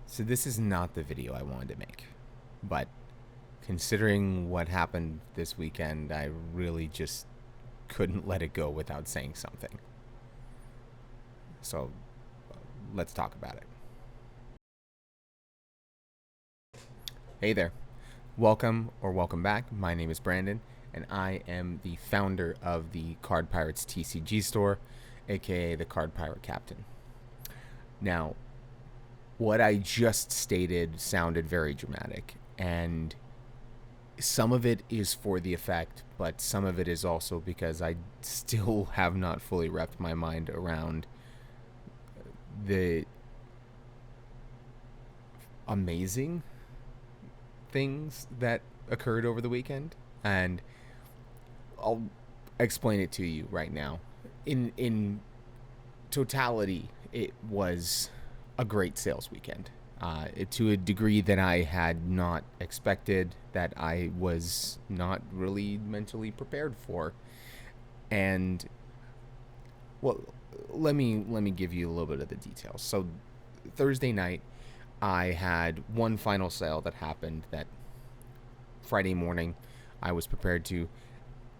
So this is not the video I wanted to make, but considering what happened this weekend, I really just couldn't let it go without saying something. So let's talk about it. Hey there. Welcome or welcome back. My name is Brandon, and I am the founder of the Card Pirates TCG store, aka the Card Pirate Captain. Now, what I just stated sounded very dramatic, and some of it is for the effect, but some of it is also because I still have not fully wrapped my mind around the amazing things that occurred over the weekend. And I'll explain it to you right now. In totality, it was a great sales weekend. To a degree that I had not expected, that I was not really mentally prepared for. And well, let me give you a little bit of the details. So Thursday night, I had one final sale that happened. That Friday morning, I was prepared to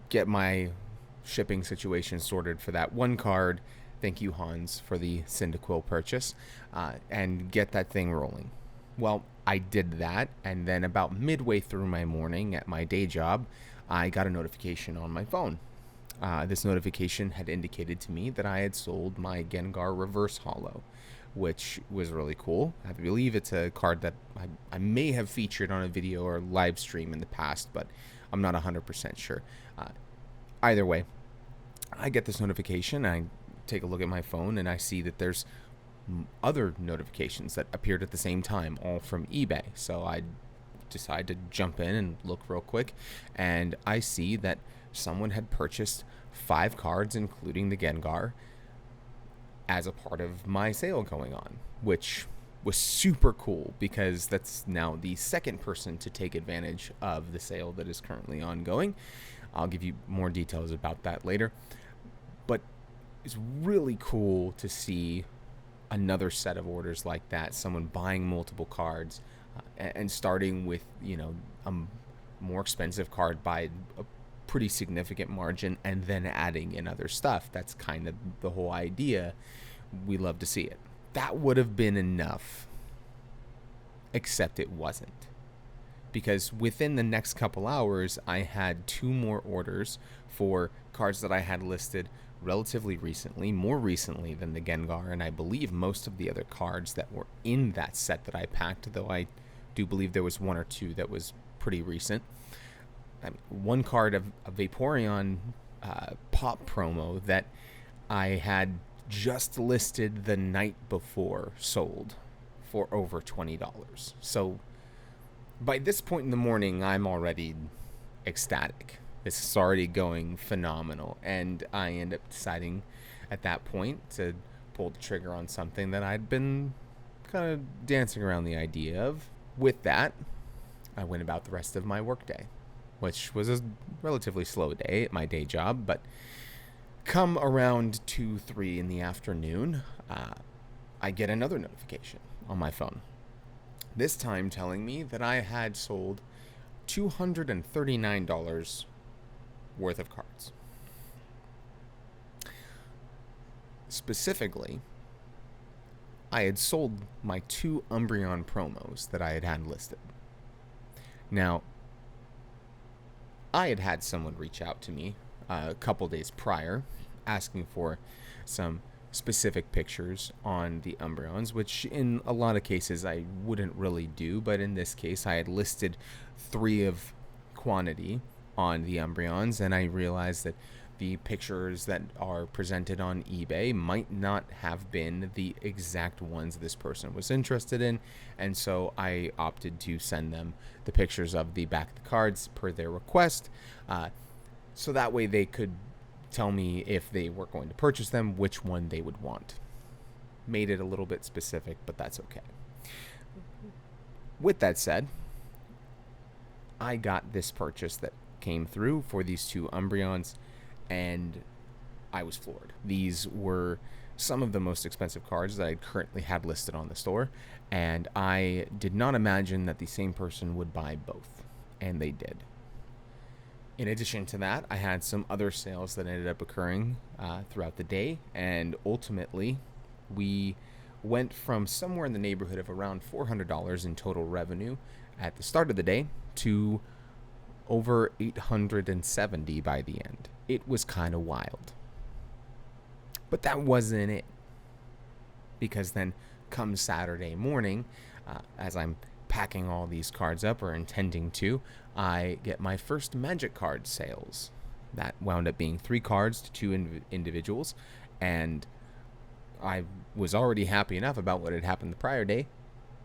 get my shipping situation sorted for that one card. Thank you, Hans, for the Cyndaquil purchase, and get that thing rolling. Well, I did that, and then about midway through my morning at my day job, I got a notification on my phone. This notification had indicated to me that I had sold my Gengar Reverse Holo, which was really cool. I believe it's a card that I may have featured on a video or live stream in the past, but I'm not 100% sure. Either way, I get this notification. I take a look at my phone and I see that there's other notifications that appeared at the same time, all from eBay. So I decide to jump in and look real quick, and I see that someone had purchased 5 cards, including the Gengar, as a part of my sale going on, which was super cool because that's now the second person to take advantage of the sale that is currently ongoing. I'll give you more details about that later. But it's really cool to see another set of orders like that, someone buying multiple cards, and starting with, a more expensive card by a pretty significant margin, and then adding in other stuff. That's kind of the whole idea. We love to see it. That would have been enough, except it wasn't. Because within the next couple hours, I had 2 more orders for cards that I had listed relatively recently, more recently than the Gengar, and I believe most of the other cards that were in that set that I packed, though I do believe there was 1 or 2 that was pretty recent. One card of a Vaporeon pop promo that I had just listed the night before sold for over $20. So by this point in the morning, I'm already ecstatic. This is already going phenomenal, and I end up deciding at that point to pull the trigger on something that I'd been kind of dancing around the idea of. With that, I went about the rest of my workday, which was a relatively slow day at my day job, but come around 2-3 in the afternoon, I get another notification on my phone. This time telling me that I had sold $239 worth of cards. Specifically, I had sold my 2 Umbreon promos that I had listed. Now, I had someone reach out to me a couple days prior asking for some specific pictures on the Umbreons, which in a lot of cases I wouldn't really do, but in this case I had listed 3 of quantity on the Umbreons, and I realized that the pictures that are presented on eBay might not have been the exact ones this person was interested in, and so I opted to send them the pictures of the back of the cards per their request, so that way they could tell me if they were going to purchase them, which one they would want. Made it a little bit specific, but that's okay. With that said, I got this purchase that came through for these 2 Umbreons, and I was floored. These were some of the most expensive cards that I currently had listed on the store, and I did not imagine that the same person would buy both, and they did. In addition to that, I had some other sales that ended up occurring throughout the day, and ultimately, we went from somewhere in the neighborhood of around $400 in total revenue at the start of the day to over 870 by the end. It was kind of wild. But that wasn't it. Because then, come Saturday morning, as I'm packing all these cards up, or intending to, I get my first Magic card sales. That wound up being 3 cards to 2 individuals, and I was already happy enough about what had happened the prior day.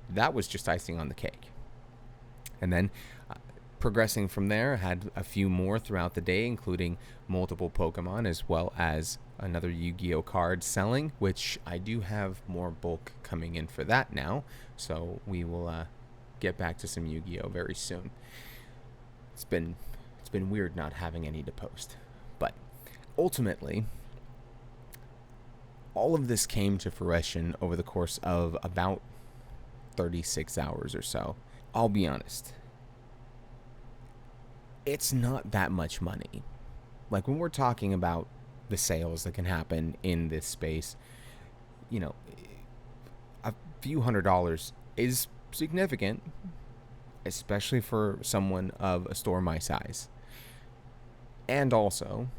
That was just icing on the cake. And then, progressing from there, had a few more throughout the day, including multiple Pokemon, as well as another Yu-Gi-Oh card selling, which I do have more bulk coming in for that now, so we will get back to some Yu-Gi-Oh very soon. It's been weird not having any to post, but ultimately, all of this came to fruition over the course of about 36 hours or so. I'll be honest, it's not that much money. Like, when we're talking about the sales that can happen in this space, you know, a few $100s is significant, especially for someone of a store my size. And also,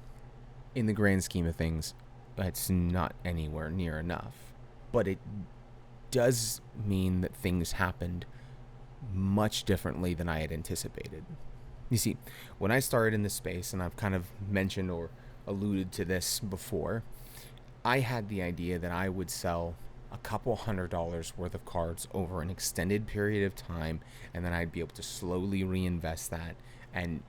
in the grand scheme of things, it's not anywhere near enough. But it does mean that things happened much differently than I had anticipated. You see, when I started in this space, and I've kind of mentioned or alluded to this before, I had the idea that I would sell a couple $100s worth of cards over an extended period of time, and then I'd be able to slowly reinvest that and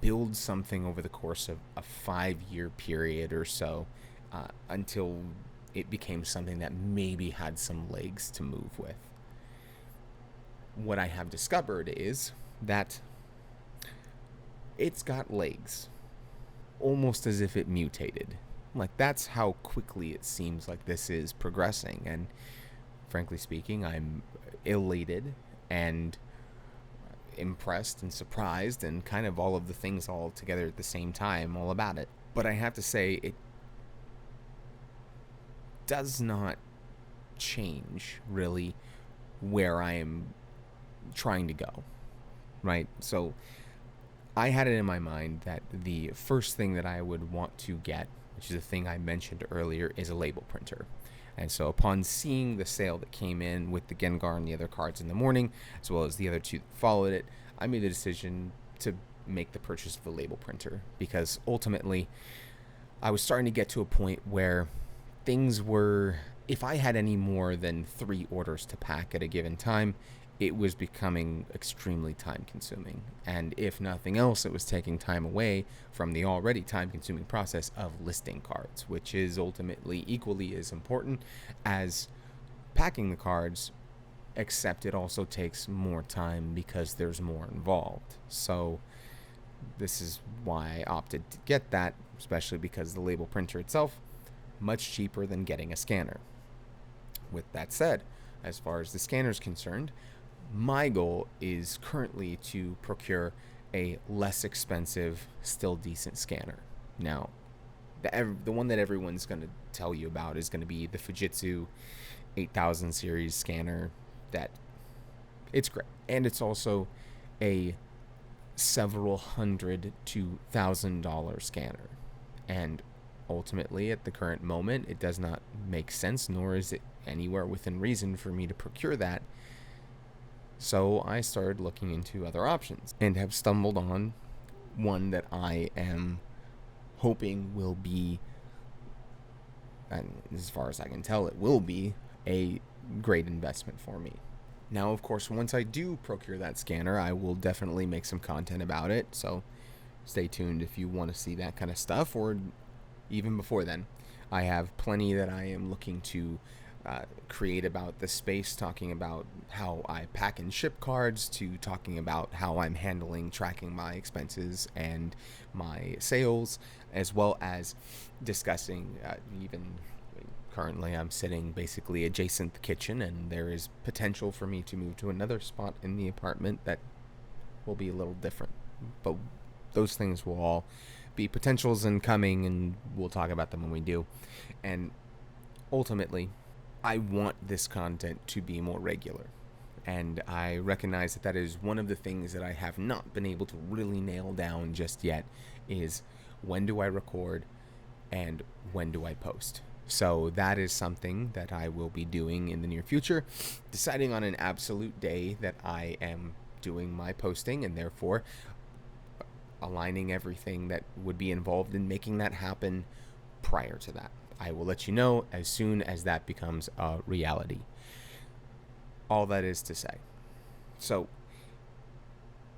build something over the course of a 5-year period or so, until it became something that maybe had some legs to move with. What I have discovered is that it's got legs, almost as if it mutated. Like, that's how quickly it seems like this is progressing, and frankly speaking, I'm elated and impressed and surprised and kind of all of the things all together at the same time, all about it. But I have to say, it does not change really where I am trying to go, right? So I had it in my mind that the first thing that I would want to get, which is a thing I mentioned earlier, is a label printer. And so upon seeing the sale that came in with the Gengar and the other cards in the morning, as well as the other 2 that followed it, I made the decision to make the purchase of a label printer, because ultimately I was starting to get to a point where things were, if I had any more than 3 orders to pack at a given time, it was becoming extremely time consuming. And if nothing else, it was taking time away from the already time consuming process of listing cards, which is ultimately equally as important as packing the cards, except it also takes more time because there's more involved. So this is why I opted to get that, especially because the label printer itself, much cheaper than getting a scanner. With that said, as far as the scanner is concerned, my goal is currently to procure a less expensive, still decent scanner. Now, the one that everyone's going to tell you about is going to be the Fujitsu 8000 series scanner. That it's great, and it's also a several $100 to $1,000 scanner, and ultimately at the current moment it does not make sense, nor is it anywhere within reason for me to procure that. So I started looking into other options and have stumbled on one that I am hoping will be, and as far as I can tell, it will be a great investment for me. Now, of course, once I do procure that scanner, I will definitely make some content about it, so stay tuned if you want to see that kind of stuff, or even before then. I have plenty that I am looking to create about the space, talking about how I pack and ship cards, to talking about how I'm tracking my expenses and my sales, as well as discussing even Currently, I'm sitting basically adjacent the kitchen, and there is potential for me to move to another spot in the apartment that will be a little different. But those things will all be potentials and coming, and we'll talk about them when we do. And ultimately, I want this content to be more regular. And I recognize that that is one of the things that I have not been able to really nail down just yet is when do I record and when do I post. So that is something that I will be doing in the near future, deciding on an absolute day that I am doing my posting, and therefore aligning everything that would be involved in making that happen prior to that. I will let you know as soon as that becomes a reality. All that is to say. So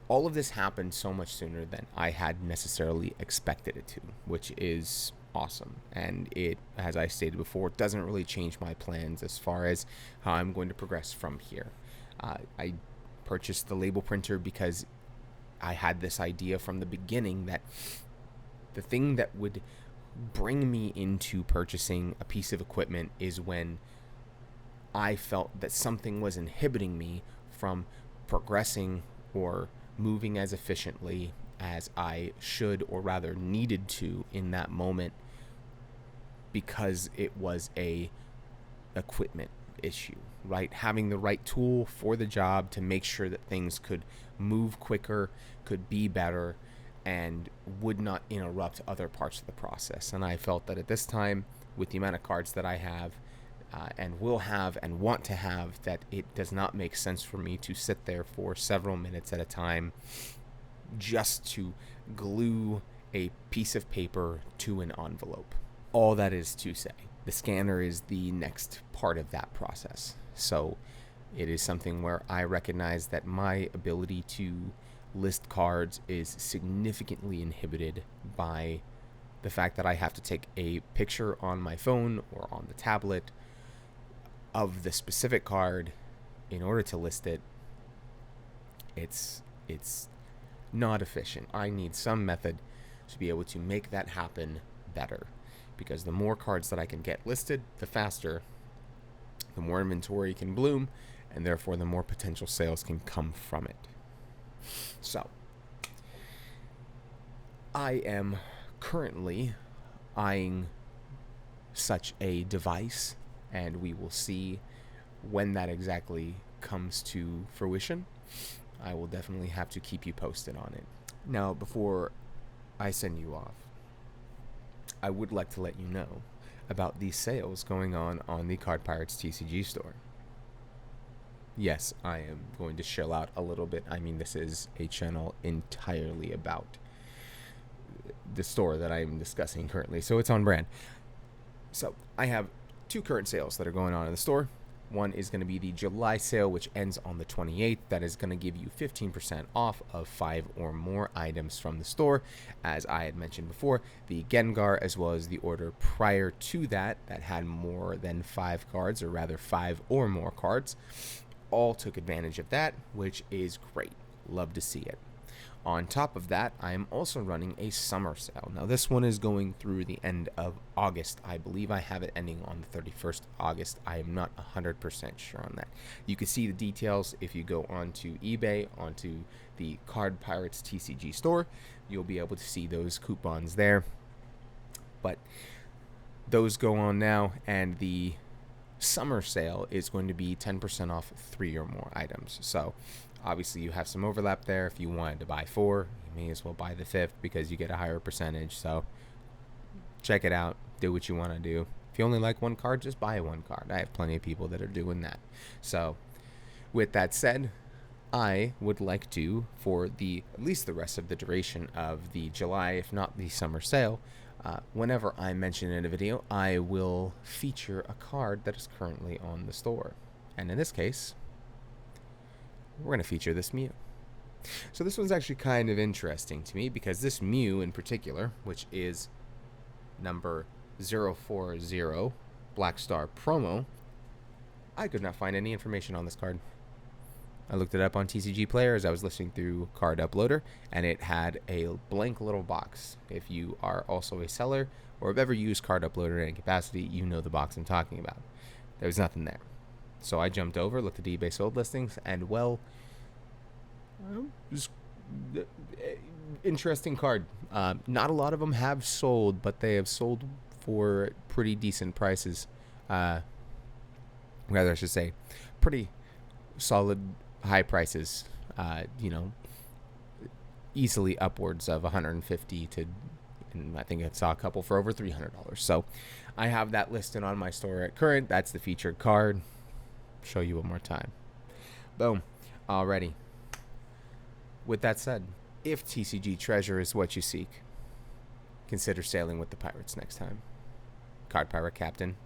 all of this happened so much sooner than I had necessarily expected it to, which is awesome. And it, as I stated before, doesn't really change my plans as far as how I'm going to progress from here. I purchased the label printer because I had this idea from the beginning that the thing that would bring me into purchasing a piece of equipment is when I felt that something was inhibiting me from progressing or moving as efficiently as I should, or rather needed to, in that moment, because it was a equipment issue, right? Having the right tool for the job to make sure that things could move quicker, could be better, and would not interrupt other parts of the process. And I felt that at this time, with the amount of cards that I have, and will have and want to have, that it does not make sense for me to sit there for several minutes at a time just to glue a piece of paper to an envelope. All that is to say, the scanner is the next part of that process. So it is something where I recognize that my ability to list cards is significantly inhibited by the fact that I have to take a picture on my phone or on the tablet of the specific card in order to list it. It's not efficient. I need some method to be able to make that happen better, because the more cards that I can get listed, the faster, the more inventory can bloom, and therefore the more potential sales can come from it. So I am currently eyeing such a device, and we will see when that exactly comes to fruition. I will definitely have to keep you posted on it. Now, before I send you off, I would like to let you know about the sales going on the Card Pirates TCG store. Yes, I am going to shell out a little bit. I mean, this is a channel entirely about the store that I am discussing currently, so it's on brand. So I have two current sales that are going on in the store. One is going to be the July sale, which ends on the 28th. That is going to give you 15% off of 5 or more items from the store. As I had mentioned before, the Gengar, as well as the order prior to that had more than 5 cards, or rather 5 or more cards, all took advantage of that, which is great. Love to see it. On top of that, I am also running a summer sale. Now, this one is going through the end of August. I believe I have it ending on the 31st of August. I am not 100% sure on that. You can see the details if you go onto eBay, onto the Card Pirates TCG store. You'll be able to see those coupons there. But those go on now, and the summer sale is going to be 10% off 3 or more items. So obviously you have some overlap there. If you wanted to buy 4, you may as well buy the 5th because you get a higher percentage. So check it out. Do what you want to do. If you only like one card, just buy one card. I have plenty of people that are doing that. So with that said, I would like to, for at least the rest of the duration of the July, if not the summer sale, whenever I mention in a video, I will feature a card that is currently on the store. And in this case, we're going to feature this Mew. So this one's actually kind of interesting to me, because this Mew in particular, which is number 040 Black Star Promo, I could not find any information on this card. I looked it up on TCG Player as I was listening through Card Uploader, and it had a blank little box. If you are also a seller or have ever used Card Uploader at any capacity, you know the box I'm talking about. There was nothing there. So I jumped over, looked at eBay sold listings, and well, it was interesting card. Not a lot of them have sold, but they have sold for pretty decent prices. Rather, I should say, pretty solid high prices. Easily upwards of 150 to, and I think I saw a couple for over $300. So I have that listed on my store at current. That's the featured card. Show you one more time. Boom. Alrighty. With that said, if TCG treasure is what you seek, consider sailing with the pirates next time. Card Pirate Captain,